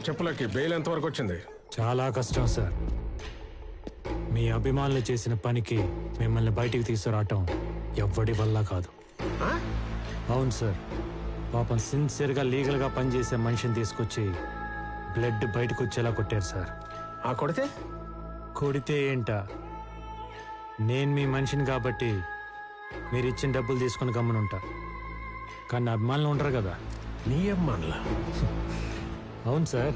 చెప్పులకి bail ఎంతవరకు వచ్చింది? చాలా కష్టం సార్. మీ అభిమానులు చేసిన పనికి మిమ్మల్ని బయటికి తీసుకురావటం ఎవ్వడి వల్ల కాదు. అవును సార్, పాపం సిన్సియర్గా లీగల్గా పనిచేసే మనిషిని తీసుకొచ్చి బ్లడ్ బయటకు వచ్చేలా కొట్టారు సార్. ఆ కొడితే కొడితే ఏంటా, నేను మీ మనిషిని కాబట్టి మీరు ఇచ్చిన డబ్బులు తీసుకుని గమ్మునుంటా. కానీ అభిమానులు ఉండరు కదా. నీ అమ్మానులా? అవును సార్,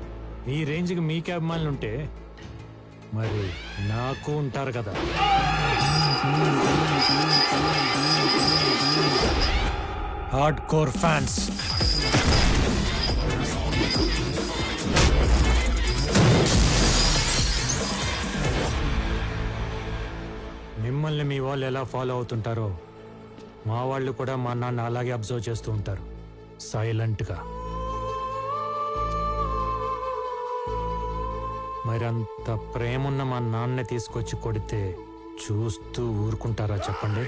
ఈ రేంజ్కి మీకే అభిమానులు ఉంటే మరి నాకు ఉంటారు కదా. Hard core fans. మిమ్మల్ని మీ వాళ్ళు ఎలా ఫాలో అవుతుంటారో మా వాళ్ళు కూడా మా నాన్న అలాగే అబ్జర్వ్ చేస్తూ ఉంటారు, సైలెంట్గా. మరంత ప్రేమున్న మా నాన్నే తీసుకొచ్చి కొడితే చూస్తూ ఊరుకుంటారా చెప్పండి?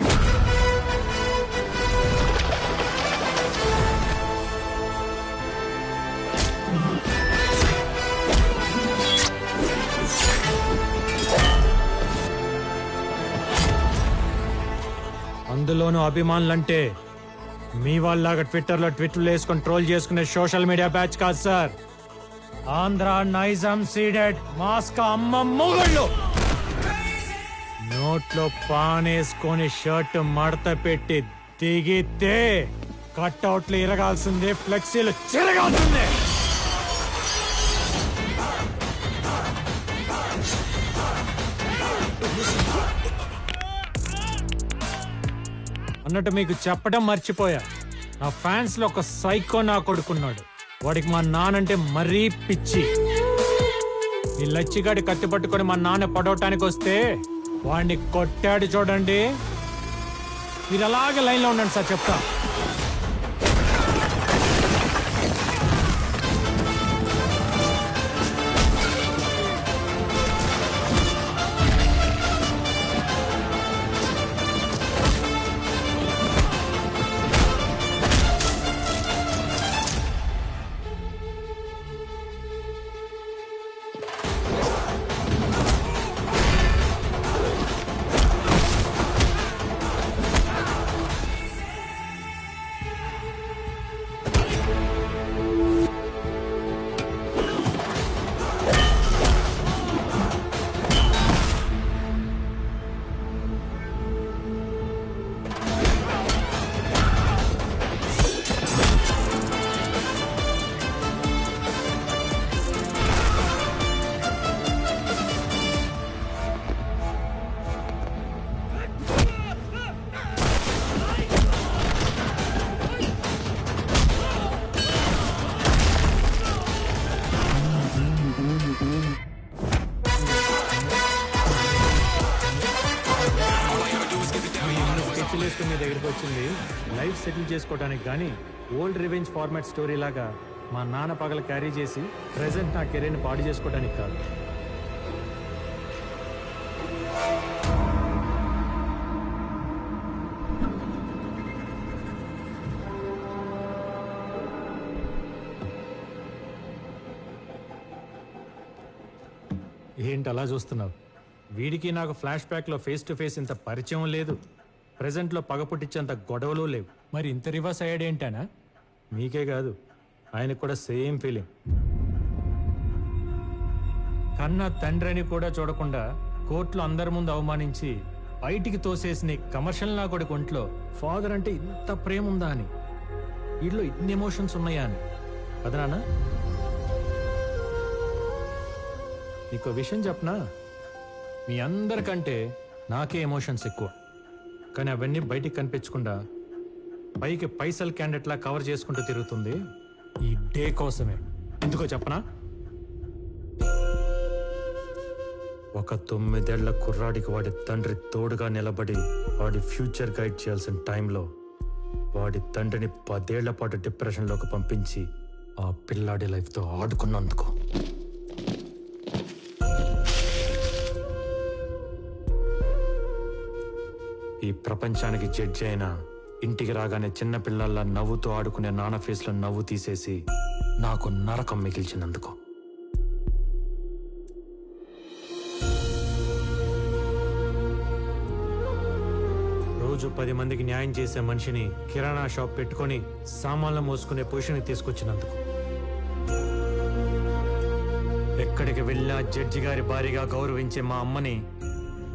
అందులోనూ అభిమానులంటే మీ వాళ్ళలాగా ట్విట్టర్లో ట్వీట్లు వేసుకొని ట్రోల్ చేసుకునే సోషల్ మీడియా బ్యాచ్ కాదు సార్. ఆంధ్ర నైజాం సీడెడ్ మాస్కా అమ్మ మొగుళ్ళు. నోట్లో పానేసుకొని షర్ట్ మడత పెట్టి దిగితే కట్అవుట్లు ఇరగాల్సిందే, ఫ్లెక్సీలు చిరగాల్సిందే. అన్నట్టు మీకు చెప్పడం మర్చిపోయా, నా ఫ్యాన్స్ లో ఒక సైకో నా కొడుకున్నాడు. వాడికి మా నానంటే మరీ పిచ్చి. ఈ లచ్చిగాడి కత్తి పట్టుకొని మా నాన్న పడవటానికి వస్తే వాడిని కొట్టాడు చూడండి. మీరు అలాగే లైన్లో ఉండండి సార్, చెప్తా. మీ దగ్గరికి వచ్చింది లైఫ్ సెటిల్ చేసుకోవడానికి, కానీ ఓల్డ్ రివెంజ్ ఫార్మాట్ స్టోరీ లాగా మా నాన్న పగల క్యారీ చేసి ప్రెసెంట్ నా కెరీర్ని పాడు చేసుకోవడానికి కాదు. ఏంటి అలా చూస్తున్నావు? వీడికి నాకు ఫ్లాష్ బ్యాక్లో ఫేస్ టు ఫేస్ ఇంత పరిచయం లేదు, ప్రెజెంట్లో పగ పుట్టించేంత గొడవలు లేవు. మరి ఇంత రివర్స్ అయ్యాడు ఏంటనా? మీకే కాదు, ఆయనకు కూడా సేమ్ ఫీలింగ్. కన్నా తండ్రిని కూడా చూడకుండా కోర్టులో అందరి ముందు అవమానించి బయటికి తోసేసిన కమర్షియల్ నా కొడుకు ఒంట్లో ఫాదర్ అంటే ఇంత ప్రేమ ఉందా అని, వీటిలో ఇన్ని ఎమోషన్స్ ఉన్నాయా అని. కదనా? నీకు విషయం చెప్పనా, మీ అందరికంటే నాకే ఎమోషన్స్ ఎక్కువ. కానీ అవన్నీ బయటికి కనిపించకుండా పైకి పైసల్ క్యాండిడేట్లా కవర్ చేసుకుంటూ తిరుగుతుంది ఈ డే కోసమే. ఎందుకో చెప్పనా? ఒక 9 ఏళ్ల కుర్రాడికి వాడి తండ్రి తోడుగా నిలబడి వాడి ఫ్యూచర్ గైడ్ చేయాల్సిన టైంలో వాడి తండ్రిని 10 ఏళ్ల పాటు డిప్రెషన్లోకి పంపించి ఆ పిల్లాడి లైఫ్తో ఆడుకున్నందుకు. ఈ ప్రపంచానికి జడ్జి అయినా ఇంటికి రాగానే చిన్న పిల్లల్లా నవ్వుతూ ఆడుకునే నాన్న ఫేస్లో నవ్వు తీసేసి నాకు నరకం మిగిల్చినందుకు. రోజు 10 మందికి న్యాయం చేసే మనిషిని కిరాణా షాప్ పెట్టుకొని సామాన్లు మోసుకునే పొజిషన్కి తీసుకొచ్చినందుకు. ఎక్కడికి వెళ్ళినా జడ్జి గారి భారీగా గౌరవించే మా అమ్మని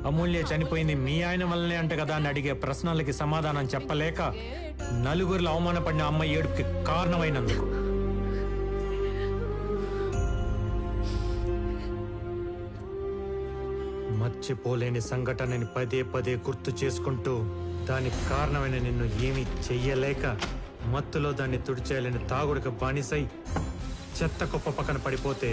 అమూల్య చనిపోయింది మీ ఆయన వల్లనే అంట కదా అని అడిగే ప్రశ్నలకి సమాధానం చెప్పలేక నలుగురిలో అవమానపడిన అమ్మ ఏడుపుకి కారణమైనందుకు. మర్చిపోలేని సంఘటనని పదే పదే గుర్తు చేసుకుంటూ దానికి కారణమైన నిన్ను ఏమీ చెయ్యలేక మత్తులో దాన్ని తుడిచేయాలని తాగుడికి బానిసై చెత్త కుప్ప పక్కన పడిపోతే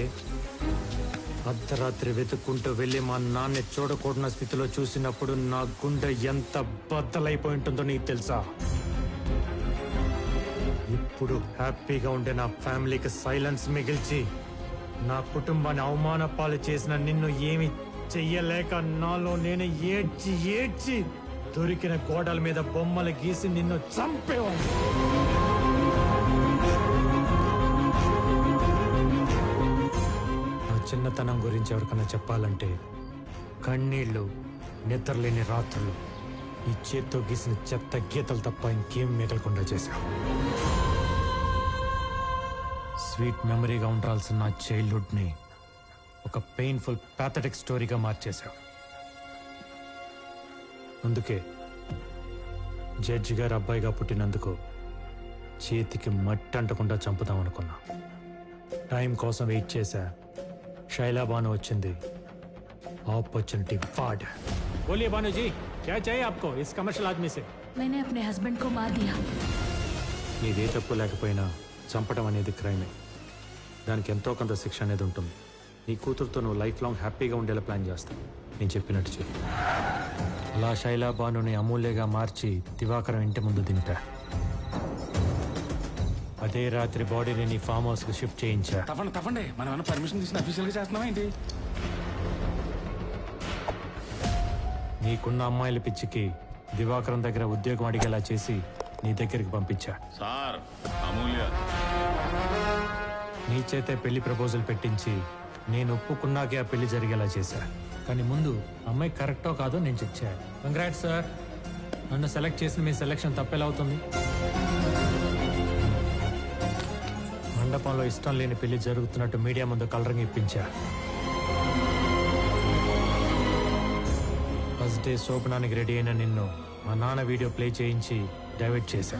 అర్ధరాత్రి వెతుక్కుంటూ వెళ్ళి మా నాన్న చూడకూడన స్థితిలో చూసినప్పుడు నా గుండె ఎంత బద్దలైపోయి ఉంటుందో నీకు తెలుసా? ఇప్పుడు హ్యాపీగా ఉండే నా ఫ్యామిలీకి సైలెన్స్ మిగిల్చి నా కుటుంబాన్ని అవమాన పాలు చేసిన నిన్ను ఏమి చెయ్యలేక నాలో నేను ఏడ్చి ఏడ్చి దొరికిన గోడల మీద బొమ్మలు గీసి నిన్ను చంపేవాడిని. చిన్నతనం గురించి ఎవరికైనా చెప్పాలంటే కన్నీళ్లు, నిద్రలేని రాత్రులు, ఈ చేత్తో గీసిన చెత్త గీతలు తప్ప ఇంకేం మిగలకుండా చేశావు. స్వీట్ మెమరీగా ఉండాల్సిన నా చైల్డ్హుడ్ని ఒక పెయిన్ఫుల్ ప్యాథటిక్ స్టోరీగా మార్చేశావు. అందుకే జడ్జి గారు అబ్బాయిగా పుట్టినందుకు చేతికి మట్టి అంటకుండా చంపుదాం అనుకున్నా. టైం కోసం వెయిట్ చేశా. शैला बानो వచ్చింది. अपॉर्चुनिटी फाड़. बोलिए बानो जी, क्या चाहिए आपको इस कमर्शियल आदमी से? मैंने अपने हस्बैंड को मार दिया. నీదే తప్పు లేకపోయినా చంపడం అనేది క్రైమే. దానికి ఎంతో కొంత శిక్ష అనేది ఉంటుంది. నీ కూతురుతో నువ్వు లైఫ్ లాంగ్ హ్యాపీగా ఉండేలా ప్లాన్ చేస్తావు. నేను చెప్పినట్టు చెప్పు. అలా శైలా బానుని అమూల్యగా మార్చి దివాకరం ఇంటి ముందు దింపా. అదే రాత్రి బాడీని నీ ఫామ్ హౌస్ కి షిఫ్ట్ చేయించా. తప్పండి మనం ఏమైనా పర్మిషన్ తీసుకుని అఫీషియల్ గా చేస్తున్నావా ఏంటి? నీకున్న అమ్మాయిల పిచ్చికి దివాకరం దగ్గర ఉద్యోగం అడిగేలా చేసి నీ దగ్గరికి పంపించా. సార్ అమూల్య నీ చేతే పెళ్లి ప్రపోజల్ పెట్టించి నేను ఒప్పుకున్నాకే ఆ పెళ్లి జరిగేలా చేశా. కానీ ముందు అమ్మాయి కరెక్టో కాదో నేను చెక్ చేయాలి. కంగ్రాట్స్ సార్, నన్ను సెలెక్ట్ చేసిన మీ సెలెక్షన్ తప్పెలా అవుతుంది? మండపంలో ఇష్టం లేని పెళ్లి జరుగుతున్నట్టు మీడియా ముందు కలరింగ్ ఇప్పించా. ఫస్ట్ డే శోభనానికి రెడీ అయిన నిన్ను మా నాన్న వీడియో ప్లే చేయించి డైవర్ట్ చేశా.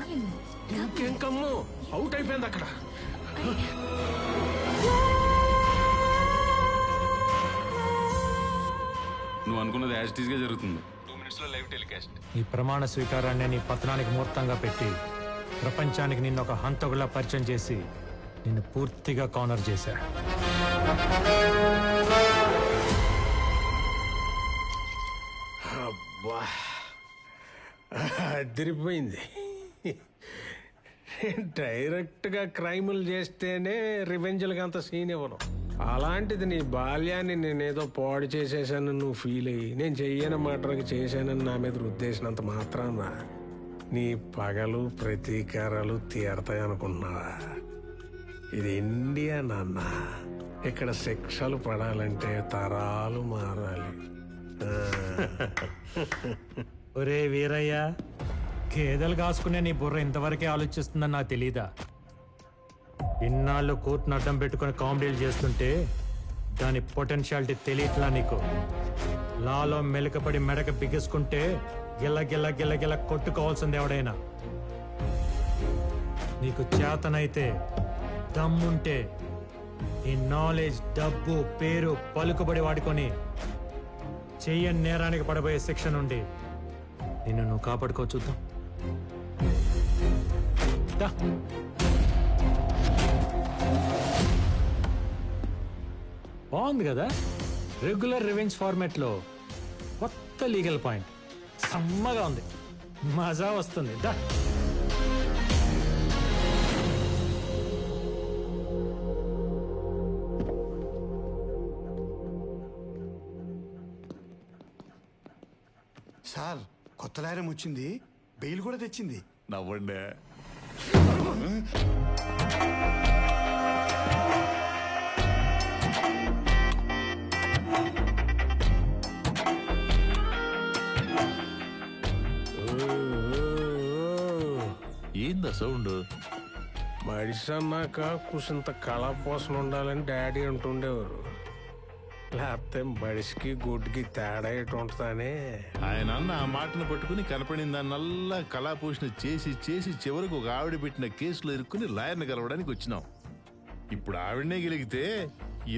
ఇంకేం కమ్ము అవుట్ అయిపోయింది అక్కడ. నువ్వు అనుకున్నది యాజ్ ఇట్ ఈస్ గా జరుగుతుంది. 2 minutes లో లైవ్ టెలికాస్ట్. ఈ ప్రమాణ స్వీకారాన్ని నీ పతనానికి ముహూర్తంగా పెట్టి ప్రపంచానికి నిన్ను ఒక హంతకులా పరిచయం చేసి నిన్ను పూర్తిగా కార్నర్ చేశా. అబ్బా అదిరిపోయింది. డైరెక్ట్గా క్రైములు చేస్తేనే రివెంజ్లకి అంత సీన్ ఇవ్వను. అలాంటిది నీ బాల్యాన్ని నేనేదో పాడు చేసేసాను నువ్వు ఫీల్ అయ్యి నేను చెయ్యని మాటలకి చేశానని నా మీద రుద్దేసినంత మాత్రాన నీ పగలు ప్రతీకారాలు తీరతాయి అనుకున్నావా? ఇది ఇండియా నాన్న. ఇక్కడ శిక్షలు పడాలంటే తరాలు మారాలి. ఒరే వీరయ్య, గేదెలు కాసుకునే నీ బుర్ర ఇంతవరకే ఆలోచిస్తుందని నాకు తెలీదా? ఇన్నాళ్ళు కోర్టును అడ్డం పెట్టుకుని కామెడీలు చేస్తుంటే దాని పొటెన్షియాలిటీ తెలియట్లా నీకు? లాలో మెలకపడి మెడక బిగుసుకుంటే గిల్ల గిల్ల గిల్ల గిల్ల కొట్టుకోవాల్సింది ఎవడైనా. నీకు చేతనైతే దమ్ముంటే ఈ నాలెడ్జ్, డబ్బు, పేరు, పలుకుబడి వాడుకొని చెయ్యని నేరానికి పడబోయే శిక్ష నుండి నిన్ను నువ్వు కాపాడుకో చూద్దాం. దా. బాగుంది కదా, రెగ్యులర్ రివెంజ్ ఫార్మాట్ లో కొత్త లీగల్ పాయింట్. సమ్మగా ఉంది, మజా వస్తుంది. దా సార్ కొత్త లాయరం వచ్చింది, బెయిల్ కూడా తెచ్చింది. నవ్వండి. ఏందా సౌండ్? మడిసి అన్నాక కుసింత కళాపోసన ఉండాలని డాడీ అంటుండేవారు. లేకపోతే మడిసికి గుడ్డికి తేడా ఎటు ఉంటుందని. ఆయన అన్న ఆ మాటను పట్టుకుని కనపడిన దాన్నల్లా కళాపోషణ చేసి చేసి చివరికి ఒక ఆవిడ పెట్టిన కేసులో ఇరుక్కుని లాయర్ని కలవడానికి వచ్చినాం. ఇప్పుడు ఆవిడనే గెలిగితే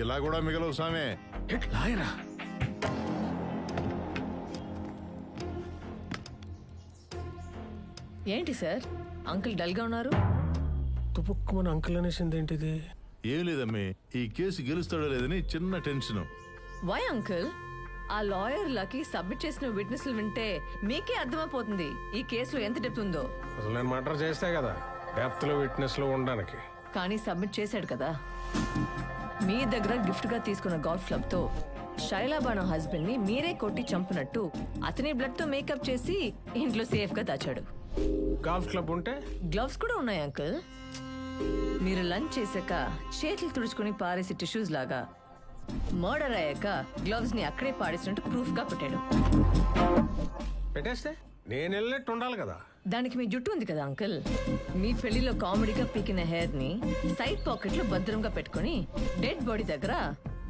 ఇలా కూడా మిగలవు సామే. లాయరా? ఏంటి సార్ అంకుల్ డల్గా ఉన్నారు? తుపుక్కుమని అంకుల్ అనేసింది ఏంటిది? ఏం లేదమ్మే, ఈ కేసు గెలుస్తాడో లేదని చిన్న టెన్షన్. Why uncle? ఆ లాయర్ లకి సబ్మిట్ చేసిన విట్నెస్లు వింటే మీకే అర్థమైపోతుంది ఈ కేసులో ఎంత డెప్త్ ఉందో. అసలు నేను మర్డర్ చేస్తే కదా డెప్త్ లో విట్నెస్ లో ఉండడానికి. కానీ సబ్మిట్ చేశాడు కదా. మీ దగ్గర గిఫ్ట్ గా తీసుకున్న గోల్ఫ్ క్లబ్ తో శైలాబాను హస్బెండ్ ని మీరే కొట్టి చంపినట్టు అతని బ్లడ్ తో మేకప్ చేసి ఇంట్లో సేఫ్ గా దాచాడు. గోల్ఫ్ క్లబ్ ఉంటే గ్లవ్స్ కూడా ఉన్నాయి అంకుల్. మీరు లంచ్ చేశాక చేతులు తుడుచుకుని పారేసి టిష్యూస్ లాగా మర్డర్ అయ్యాక గ్లవ్స్ ని అక్కడే పాడేసినట్టు ప్రూఫ్ గా పెట్టాడు. పెట్టేస్తే నేను వెళ్ళినట్టు ఉండాలి కదా. దానికి మీ జుట్టు ఉంది కదా అంకుల్, మీ పెళ్లిలో కామెడీగా పీకిన హెయిర్ ని సైడ్ పాకెట్ లో భద్రంగా పెట్టుకుని డెడ్ బాడీ దగ్గర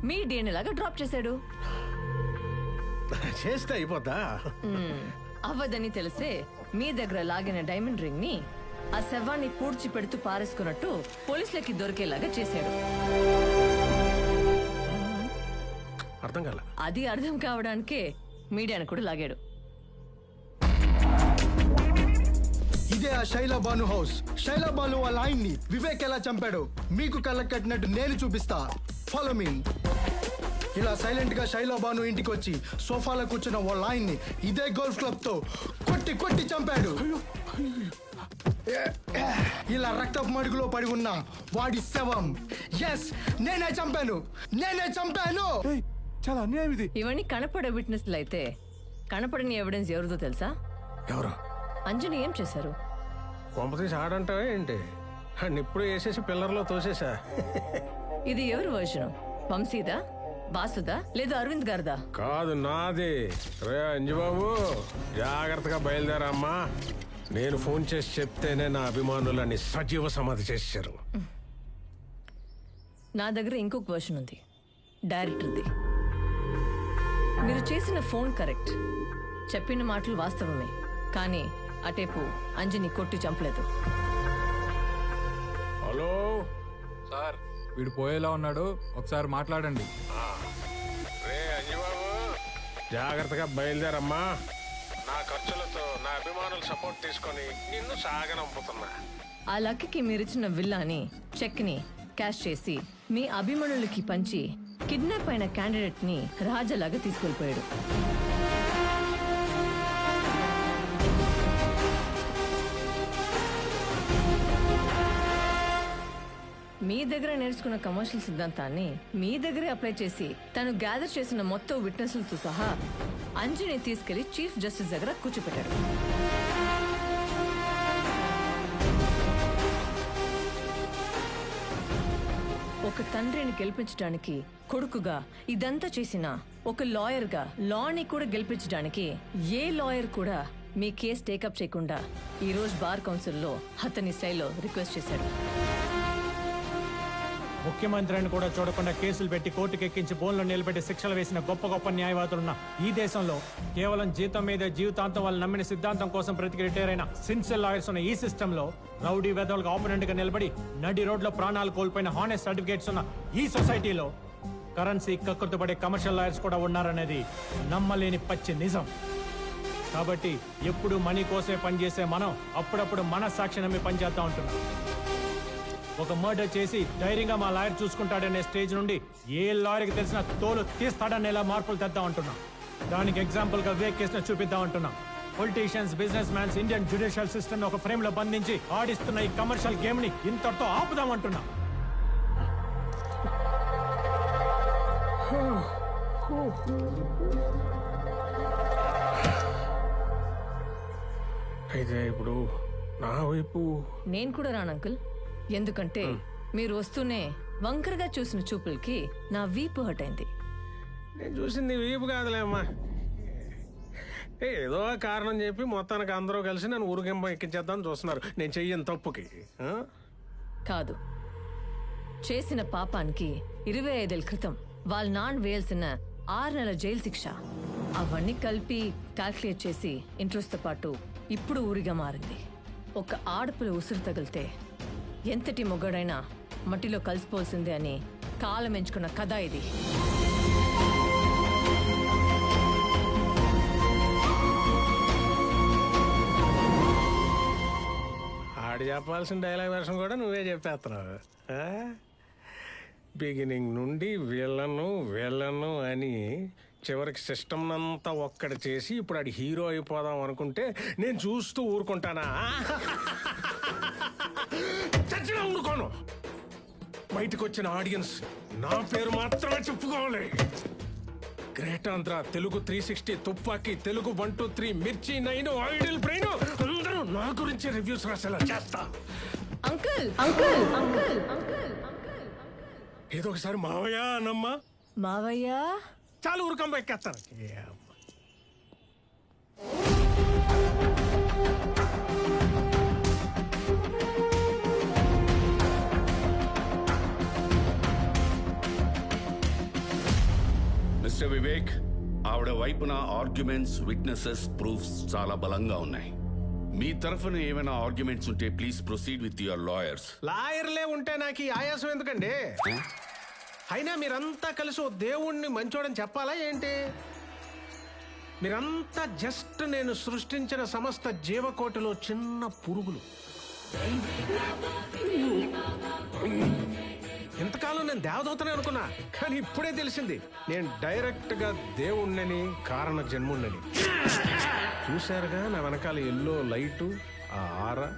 మీ డిఎన్ఏ లాగా డ్రాప్ చేశాడు. చేస్తే అయిపోద్దా? అవ్వదని తెలిసే మీ దగ్గర లాగిన డైమండ్ రింగ్ ని ఆ శవాన్ని పూడ్చి పెడుతూ పారేసుకున్నట్టు పోలీసులకి దొరికేలాగా చేశాడు. అర్థం కాల. అది అర్థం కావడానికే మీడియాను కూడా లాగాడు. ఇదే ఆ శైలా బాను హౌస్. శైలా బాను వాళ్ళ ఆయన్ని వివేక్ ఎలా చంపాడు మీకు కళ్ళకు కట్టినట్టు నేను చూపిస్తా. Follow me. ఇలా సైలెంట్ గా శైలా బాను ఇంటికి వచ్చి సోఫాలో కూర్చున్న వాళ్ళ ఆయన్ని ఇదే గోల్ఫ్ క్లబ్ తో కొట్టి కొట్టి చంపాడు. ఇలా రక్తపు మడుగులో పడి ఉన్న వాడి శవం ఎస్ నేనే చంపాను, నేనే చంపాను. చాలా అన్యాయం ఇది. ఇవన్నీ కనపడే విట్నెస్లు అయితే కనపడని ఎవిడెన్స్ ఎవరిదో తెలుసా? ఎవరు? అంజని ఏం చేశారు? కొంపతీసి ఆడంటావా ఏంటి? ఇప్పుడు వేసేసి పిల్లర్లో తోసేసా. ఇది ఎవరి వర్షను? వంశీదా, బాసుదా, లేదా అరవింద్ గారిదా? కాదు, నాది. రే అంజుబాబు, జాగ్రత్తగా బయలుదేరమ్మా. నేను ఫోన్ చేసి చెప్తేనే నా అభిమానులని సజీవ సమాధి చేశారు. నా దగ్గర ఇంకొక వర్షన్ ఉంది, డైరెక్టర్ది. మీరు చేసిన ఫోన్ కరెక్ట్, చెప్పిన మాటలు వాస్తవమే, కానీ అటేపు అంజని కొట్టి చంపలేదు. హలో సార్, వీడు పోయేలా ఉన్నాడు, ఒకసారి మాట్లాడండి. రే అంజుబాబు, జాగ్రత్తగా బయలుదేరమ్మా. నా ఖర్చులతో నా అభిమానులు సపోర్ట్ తీసుకొని నిన్ను సాగనంపుతున్నా. ఆ లక్కీకి మీరిచ్చిన విల్లాని చెక్ని క్యాష్ చేసి మీ అభిమానులకి పంచి కిడ్నాప్ అయిన క్యాండిడేట్ ని రాజాలాగా తీసుకెళ్లిపోయాడు. మీ దగ్గర నేర్చుకున్న కమర్షియల్ సిద్ధాంతాన్ని మీ దగ్గరే అప్లై చేసి తను గ్యాదర్ చేసిన మొత్తం విట్నెస్లతో సహా అంజని తీసుకెళ్లి చీఫ్ జస్టిస్ దగ్గర కూర్చోపెట్టాడు. ఒక తండ్రిని గెలిపించడానికి కొడుకుగా ఇదంతా చేసిన ఒక లాయర్ గా లాని కూడా గెలిపించడానికి ఏ లాయర్ కూడా మీ కేసు టేకప్ చేయకుండా ఈ రోజు బార్ కౌన్సిల్లో అతని స్థాయిలో రిక్వెస్ట్ చేశాడు. ముఖ్యమంత్రిని కూడా చూడకుండా కేసులు పెట్టి కోర్టుకు ఎక్కించి బోన్లో నిలబెట్టి శిక్షలు వేసిన గొప్ప గొప్ప న్యాయవాదులున్న ఈ దేశంలో కేవలం జీతం మీద జీవితాంతం వాళ్ళు నమ్మిన సిద్ధాంతం కోసం బ్రతికి రిటైర్ అయిన సిన్సియర్ లాయర్స్ ఉన్న ఈ సిస్టమ్ లో రౌడీ వెదవులకు ఆపోనెంట్ గా నిలబడి నడి రోడ్లో ప్రాణాలు కోల్పోయిన హానెస్ట్ సర్టిఫికేట్స్ ఉన్న ఈ సొసైటీలో కరెన్సీ కక్కుర్తుపడే కమర్షియల్ లాయర్స్ కూడా ఉన్నారనేది నమ్మలేని పచ్చి నిజం. కాబట్టి ఎప్పుడు మనీ కోసమే పనిచేసే మనం అప్పుడప్పుడు మన సాక్షి నమ్మి పనిచేస్తా ఉంటున్నాం. ఒక మర్డర్ చేసి ధైర్యంగా మా లాయర్ చూసుకుంటాడనే స్టేజ్ నుండి ఏ లాయర్కి తెలిసిన తోలు తీస్తాడని ఎలా మార్పులు తెద్దాం అంటున్నాం. దానికి ఎగ్జాంపుల్ గా వివేక్ కేసును చూపిద్దాం అంటున్నాం. Politicians, business mans, Indian judicial system ఒక ఫ్రేమ్ లో బంధించి ఆడిస్తున్న ఈ కమర్షియల్ గేమ్ ని ఇంతటితో ఆపుదాం అంటున్నాం. అయితే ఇప్పుడు నా వైపు నేను కూడా రాను అంకుల్. ఎందుకంటే మీరు వస్తూనే వంకరగా చూసిన చూపులకి నా వీపు హట్ అయింది. నేను చూసింది వీపు కాదులేమ్మా. ఏదో కారణం చెప్పి మొత్తానికి అందరూ కలిసి నన్ను ఊరికింప ఎక్కించేద్దామని చూస్తున్నారు. నేను చెయ్యను తప్పుకి. ఆ? కాదు, చేసిన పాపానికి 25 ఏళ్ల క్రితం వాళ్ళ నాన్న వేయాల్సిన 6 నెలల జైలు శిక్ష అవన్నీ కలిపి క్యాల్కులేట్ చేసి ఇంట్రెస్ట్తో పాటు ఇప్పుడు ఊరిగా మారింది. ఒక ఆడపిల్ల ఉసురు తగిలితే ఎంతటి మొగ్గడైనా మట్టిలో కలిసిపోవాల్సిందే అని కాలం ఎంచుకున్న కథ ఇది. ఆడు చెప్పాల్సిన డైలాగ్ వెర్షన్ కూడా నువ్వే చెప్పేస్తున్నావు. బిగినింగ్ నుండి వీళ్ళను అని చివరికి సిస్టమ్ అంతా ఒక్కడి చేసి ఇప్పుడు ఆడి హీరో అయిపోదాం అనుకుంటే నేను చూస్తూ ఊరుకుంటానా? చచ్చినా ఊరుకోను. బయటకు వచ్చిన ఆడియన్స్ నా పేరు మాత్రమే చెప్పుకోవాలి. గ్రేట్ ఆంధ్ర, తెలుగు 360, తుపాకీ, తెలుగు 1, 2, 3, మిర్చి 9, ఐడిల్ బ్రెయిన్ అందరూ నా గురించి రివ్యూస్ రాసేలా చేస్తా. అంకుల్ అంకుల్ అంకుల్ అంకుల్ ఏదో ఒకసారి మావయ్య అన్నమ్మా. మావయ్య చాలు ఊరుకంబ ఎక్కేస్తాను. మిస్టర్ వివేక్, ఆవిడ వైపున ఆర్గ్యుమెంట్స్, విట్నెసెస్, ప్రూఫ్స్ చాలా బలంగా ఉన్నాయి. మీ తరఫున ఏమైనా ఆర్గ్యుమెంట్స్ ఉంటే please proceed with your lawyers. లాయర్లే ఉంటే నాకు ఈ ఆయాసం ఎందుకండి? అయినా మీరంతా కలిసి ఓ దేవుణ్ణి మంచోడని చెప్పాలా ఏంటి? మీరంతా జస్ట్ నేను సృష్టించిన సమస్త జీవకోటిలో చిన్న పురుగులు. ఇంతకాలం నేను దేవదూతనే అనుకున్నా, కానీ ఇప్పుడే తెలిసింది నేను డైరెక్ట్ గా దేవుణ్ణని, కారణ జన్ముణ్ణని. చూశారుగా నా వెనకాల ఎల్లో లైటు, ఆ ఆరా.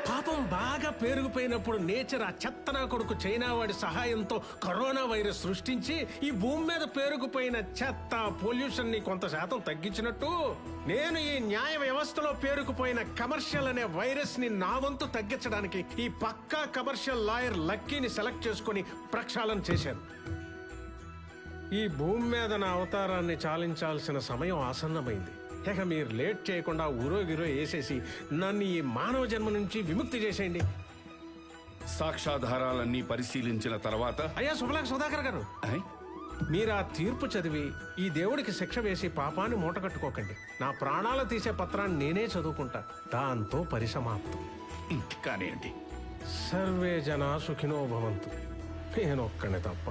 పాపం బాగా పేరుకుపోయినప్పుడు నేచర్ ఆ చెత్తనా కొడుకు చైనా వాడి సహాయంతో కరోనా వైరస్ సృష్టించి ఈ భూమి మీద పేరుకుపోయిన చెత్త, పొల్యూషన్ ని కొంత శాతం తగ్గించినట్టు నేను ఈ న్యాయ వ్యవస్థలో పేరుకుపోయిన కమర్షియల్ అనే వైరస్ ని నా వంతు తగ్గించడానికి ఈ పక్కా కమర్షియల్ లాయర్ లక్కీని సెలెక్ట్ చేసుకుని ప్రక్షాళన చేశాను. ఈ భూమి మీద నా అవతారాన్ని చాలించాల్సిన సమయం ఆసన్నమైంది. ఇక మీరు లేట్ చేయకుండా ఊరోగిరో వేసేసి నన్ను ఈ మానవ జన్మ నుంచి విముక్తి చేసేయండి. సాక్ష్యాధారాలన్నీ పరిశీలించిన తర్వాత అయ్యా సుభలాక్ సుధాకర్ గారు, మీరు ఆ తీర్పు చదివి ఈ దేవుడికి శిక్ష వేసి పాపాన్ని మూటకట్టుకోకండి. నా ప్రాణాలు తీసే పత్రాన్ని నేనే చదువుకుంటా. దాంతో పరిసమాప్తం. కానివ్వండి. సర్వే జనా సుఖినో భవంతు. నేనొక్కనే తప్ప.